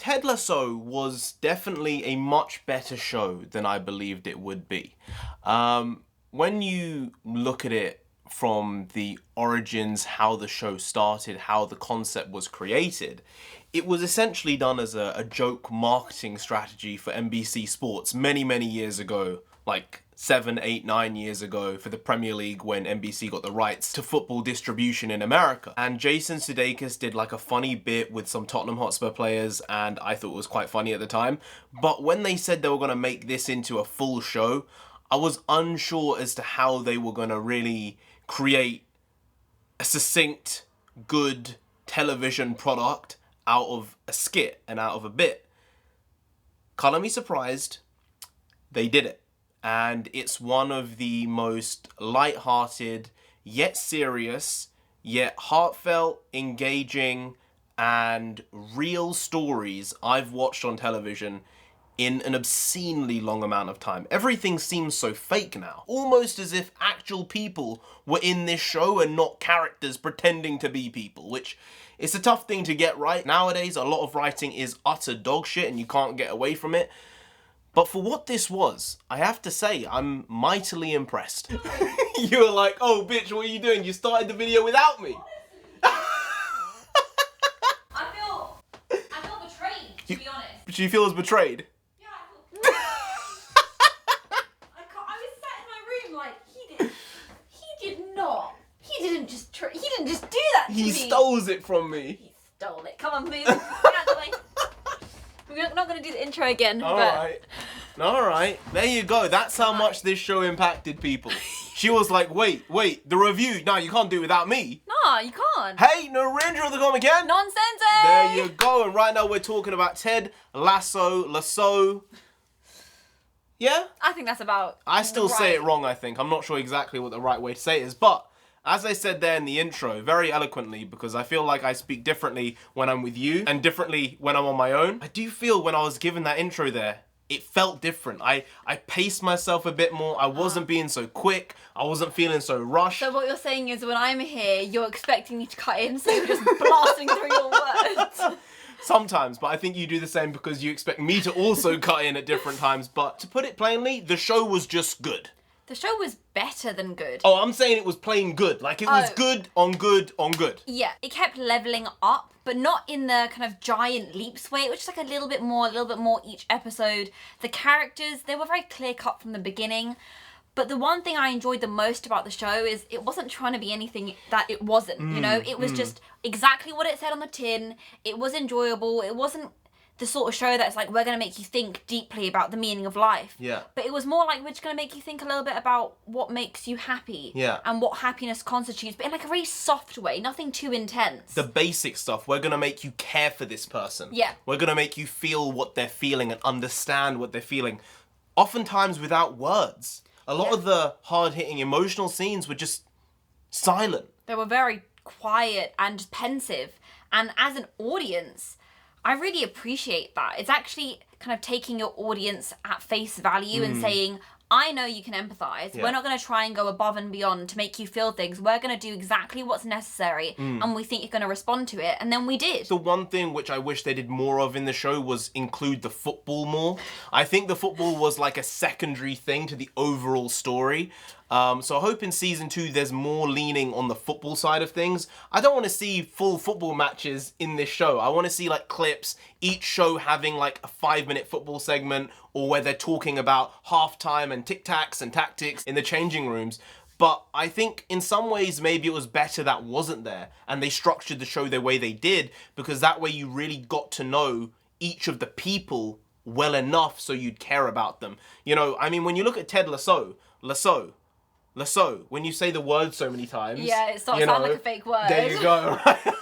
Ted Lasso was definitely a much better show than I believed it would be. When you look at it from the origins, how the show started, how the concept was created, it was essentially done as a joke marketing strategy for NBC Sports many, many years ago, like 7, 8, 9 years ago for the Premier League when NBC got the rights to football distribution in America. And Jason Sudeikis did like a funny bit with some Tottenham Hotspur players, and I thought it was quite funny at the time. But when they said they were going to make this into a full show, I was unsure as to how they were going to really create a succinct, good television product out of a skit and out of a bit. Color me surprised, they did it. And it's one of the most light-hearted, yet serious, yet heartfelt, engaging, and real stories I've watched on television in an obscenely long amount of time. Everything seems so fake now. Almost as if actual people were in this show and not characters pretending to be people, which is a tough thing to get right. Nowadays, a lot of writing is utter dog shit and you can't get away from it. But for what this was, I have to say, I'm mightily impressed. You were like, oh bitch, what are you doing? You started the video without me. I feel betrayed, to be honest. But you feel as betrayed? Yeah, I feel I was sat in my room like, he didn't just do that to me. He stole it from me. He stole it. Come on, move. Get out of the way. We're not going to do the intro again. Alright, there you go. That's how much this show impacted people. She was like, wait, the review. No, you can't do it without me. No, you can't. Hey, NarendraTheComic again. NONSENSEI. There you go. And right now we're talking about Ted Lasso. Yeah? I think that's about I still right. say it wrong, I think. I'm not sure exactly what the right way to say it is, but as I said there in the intro, very eloquently, because I feel like I speak differently when I'm with you and differently when I'm on my own. I do feel when I was given that intro there, it felt different. I paced myself a bit more. I wasn't being so quick. I wasn't feeling so rushed. So what you're saying is when I'm here, you're expecting me to cut in, so you're just blasting through your words. Sometimes, but I think you do the same because you expect me to also cut in at different times. But to put it plainly, the show was just good. The show was better than good. Oh, I'm saying it was plain good. Like, it was good on good on good. Yeah, it kept leveling up, but not in the kind of giant leaps way. It was just like a little bit more each episode. The characters, they were very clear-cut from the beginning. But the one thing I enjoyed the most about the show is it wasn't trying to be anything that it wasn't, you know? It was just exactly what it said on the tin. It was enjoyable. It wasn't the sort of show that's like, we're going to make you think deeply about the meaning of life. Yeah. But it was more like, we're just going to make you think a little bit about what makes you happy. Yeah. And what happiness constitutes, but in like a very soft way, nothing too intense. The basic stuff. We're going to make you care for this person. Yeah. We're going to make you feel what they're feeling and understand what they're feeling. Oftentimes without words. A lot of the hard-hitting emotional scenes were just silent. They were very quiet and just pensive. And as an audience, I really appreciate that. It's actually kind of taking your audience at face value and saying, I know you can empathise. We're not going to try and go above and beyond to make you feel things. We're going to do exactly what's necessary and we think you're going to respond to it. And then we did. The one thing which I wish they did more of in the show was include the football more. I think the football was like a secondary thing to the overall story. So I hope in season 2 there's more leaning on the football side of things. I don't want to see full football matches in this show. I want to see like clips, each show having like a 5-minute football segment or where they're talking about halftime and tic-tacs and tactics in the changing rooms. But I think in some ways maybe it was better that wasn't there and they structured the show the way they did, because that way you really got to know each of the people well enough so you'd care about them. You know, I mean, when you look at Ted Lasso, when you say the word so many times... Yeah, it starts to sound like a fake word. There you go, right?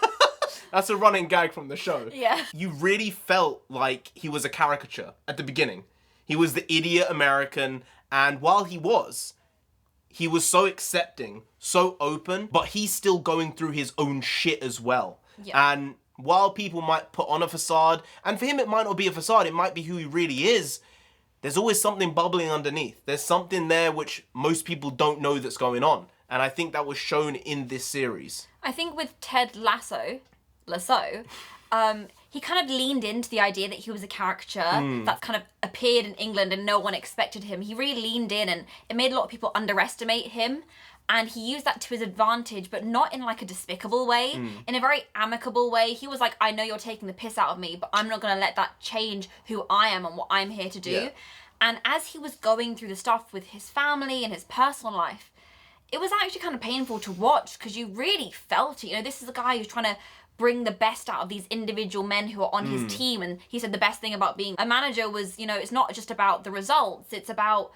That's a running gag from the show. Yeah. You really felt like he was a caricature at the beginning. He was the idiot American, and while he was so accepting, so open, but he's still going through his own shit as well. Yeah. And while people might put on a facade, and for him it might not be a facade, it might be who he really is, there's always something bubbling underneath. There's something there which most people don't know that's going on. And I think that was shown in this series. I think with Ted Lasso, he kind of leaned into the idea that he was a caricature that kind of appeared in England and no one expected him. He really leaned in, and it made a lot of people underestimate him. And he used that to his advantage, but not in like a despicable way, in a very amicable way. He was like, I know you're taking the piss out of me, but I'm not going to let that change who I am and what I'm here to do. Yeah. And as he was going through the stuff with his family and his personal life, it was actually kind of painful to watch because you really felt it. You know, this is a guy who's trying to bring the best out of these individual men who are on his team. And he said the best thing about being a manager was, you know, it's not just about the results. It's about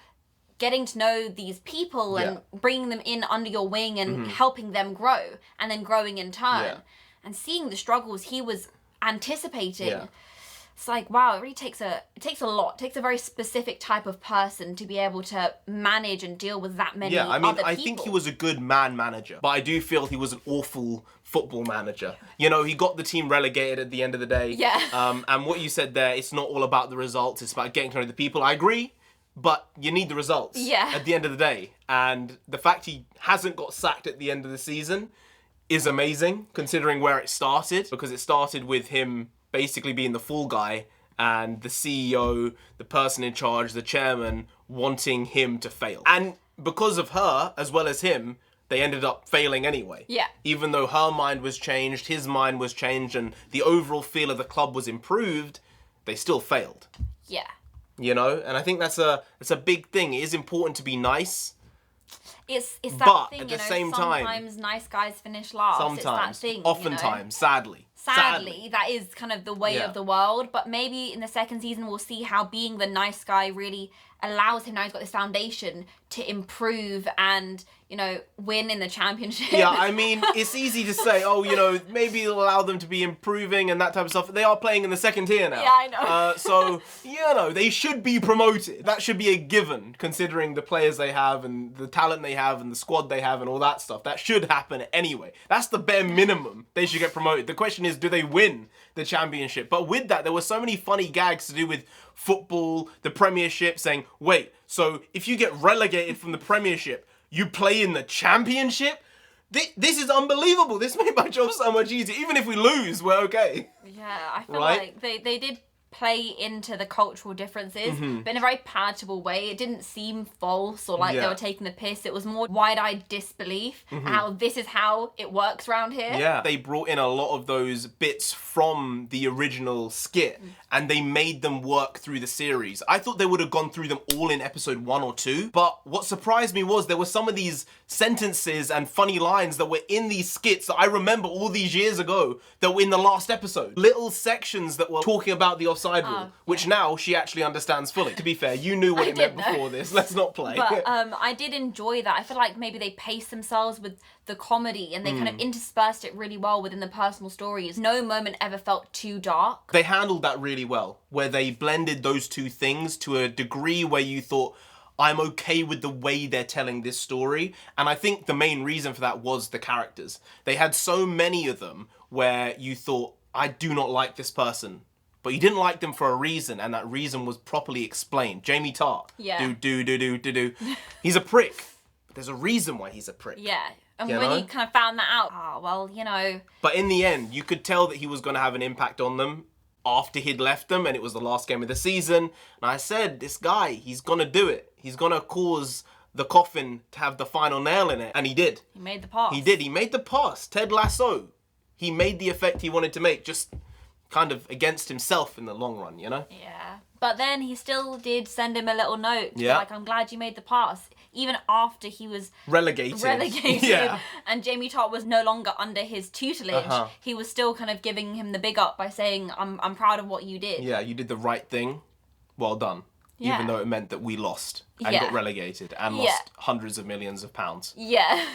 getting to know these people and bringing them in under your wing and helping them grow and then growing in turn. And seeing the struggles he was anticipating. It's like, wow, it really takes a lot. It takes a very specific type of person to be able to manage and deal with that many other people. I think he was a good man manager, but I do feel he was an awful football manager. You know, he got the team relegated at the end of the day. And what you said there, it's not all about the results, it's about getting to know the people. I agree, but you need the results at the end of the day. And the fact he hasn't got sacked at the end of the season is amazing, considering where it started, because it started with him basically being the fall guy and the CEO, the person in charge, the chairman, wanting him to fail. And because of her, as well as him, they ended up failing anyway. Even though her mind was changed, his mind was changed, and the overall feel of the club was improved, they still failed. You know? And I think that's a big thing. It is important to be nice. It's that but thing, at you the know, same time, sometimes nice guys finish last. Sometimes. It's that thing, Oftentimes, you know? sadly. That is kind of the way of the world. But maybe in the second season, we'll see how being the nice guy really allows him, now he's got this foundation to improve and, you know, win in the championship. Yeah, I mean, it's easy to say, oh, you know, maybe it'll allow them to be improving and that type of stuff. They are playing in the second tier now. Yeah, I know. So, you know, they should be promoted. That should be a given, considering the players they have and the talent they have and the squad they have and all that stuff. That should happen anyway. That's the bare minimum. They should get promoted. The question is, do they win the championship? But with that, there were so many funny gags to do with football, the Premiership, saying, wait, so if you get relegated from the Premiership, you play in the Championship? This is unbelievable. This made my job so much easier. Even if we lose, we're okay. Yeah, I feel like they did play into the cultural differences, but in a very palatable way. It didn't seem false or like they were taking the piss. It was more wide-eyed disbelief, how this is how it works around here. Yeah, they brought in a lot of those bits from the original skit and they made them work through the series. I thought they would have gone through them all in episode 1 or 2, but what surprised me was there were some of these sentences and funny lines that were in these skits that I remember all these years ago that were in the last episode. Little sections that were talking about the offside rule, which now she actually understands fully. To be fair, you knew what it meant before this. Let's not play. But I did enjoy that. I feel like maybe they paced themselves with the comedy and they kind of interspersed it really well within the personal stories. No moment ever felt too dark. They handled that really well, where they blended those two things to a degree where you thought, I'm okay with the way they're telling this story. And I think the main reason for that was the characters. They had so many of them where you thought, I do not like this person. But you didn't like them for a reason, and that reason was properly explained. Jamie Tartt. Yeah. Do. He's a prick. But there's a reason why he's a prick. Yeah. And You when know? you kind of found that out, well, you know. But in the end, you could tell that he was going to have an impact on them after he'd left them, and it was the last game of the season. And I said, this guy, he's going to do it. He's going to cause the coffin to have the final nail in it. And he did. He made the pass. He did. He made the pass. Ted Lasso. He made the effect he wanted to make, just kind of against himself in the long run, you know? Yeah. But then he still did send him a little note. Yeah. Like, I'm glad you made the pass. Even after he was Relegated. Yeah. And Jamie Tartt was no longer under his tutelage, he was still kind of giving him the big up by saying, I'm proud of what you did. Yeah, you did the right thing. Well done. Yeah. Even though it meant that we lost and got relegated and lost hundreds of millions of pounds. Yeah.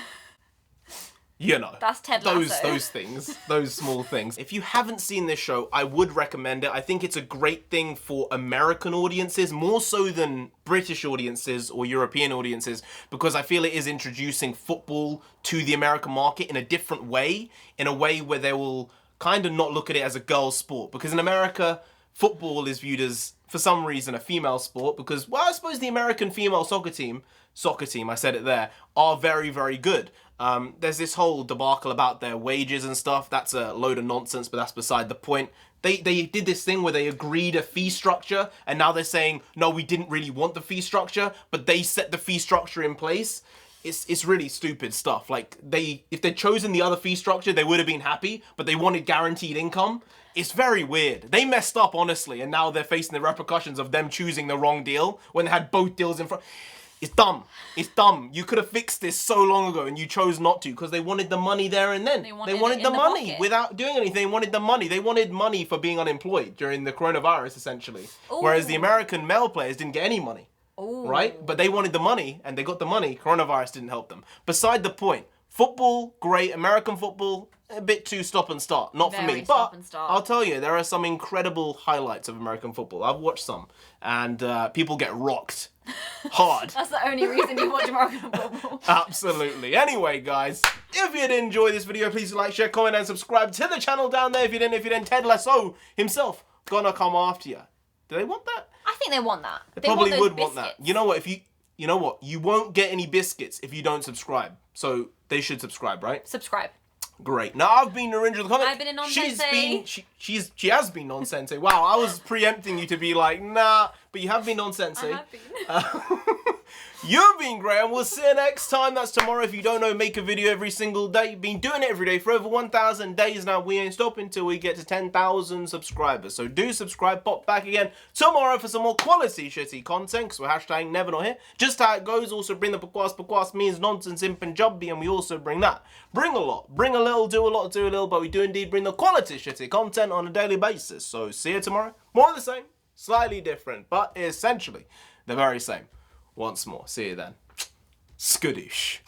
You know, That's Ted Lasso. Those things, those small things. If you haven't seen this show, I would recommend it. I think it's a great thing for American audiences, more so than British audiences or European audiences, because I feel it is introducing football to the American market in a different way, in a way where they will kind of not look at it as a girls' sport. Because in America, football is viewed as, for some reason, a female sport because, well, I suppose the American female soccer team, I said it there, are very, very good. There's this whole debacle about their wages and stuff. That's a load of nonsense, but that's beside the point. They did this thing where they agreed a fee structure, and now they're saying, no, we didn't really want the fee structure, but they set the fee structure in place. It's really stupid stuff. Like, if they'd chosen the other fee structure, they would have been happy, but they wanted guaranteed income. It's very weird. They messed up, honestly, and now they're facing the repercussions of them choosing the wrong deal when they had both deals in front. It's dumb. It's dumb. You could have fixed this so long ago and you chose not to because they wanted the money there and then. They wanted the money pocket. without doing anything. They wanted the money. They wanted money for being unemployed during the coronavirus, essentially. Ooh. Whereas the American male players didn't get any money. Ooh. Right? But they wanted the money and they got the money. Coronavirus didn't help them. Beside the point, football, great. American football, a bit too stop and start. Not for me. But I'll tell you, there are some incredible highlights of American football. I've watched some. And people get rocked hard. That's the only reason you watch American football. Absolutely. Anyway, guys, if you did enjoy this video, please like, share, comment, and subscribe to the channel down there. If you didn't, Ted Lasso himself gonna come after you. Do they want that? I think they want that. They probably would want that. You know what? You know what? You won't get any biscuits if you don't subscribe. So they should subscribe, right? Subscribe. Great. Now, I've been NarendraTheComic. I've been a NONSENSEI. She has been NONSENSEI. Wow, I was preempting you to be like, nah, but you have been NONSENSEI. I have been. You've been great, and we'll see you next time. That's tomorrow. If you don't know, make a video every single day. Been doing it every day for over 1,000 days now. We ain't stopping until we get to 10,000 subscribers. So do subscribe. Pop back again tomorrow for some more quality shitty content, because we're hashtag never not here. Just how it goes. Also bring the pakwas. Pakwas means nonsense in Punjabi, and we also bring that. Bring a lot. Bring a little, do a lot, do a little, but we do indeed bring the quality shitty content on a daily basis. So see you tomorrow. More of the same. Slightly different, but essentially the very same. Once more. See you then. Skadoosh.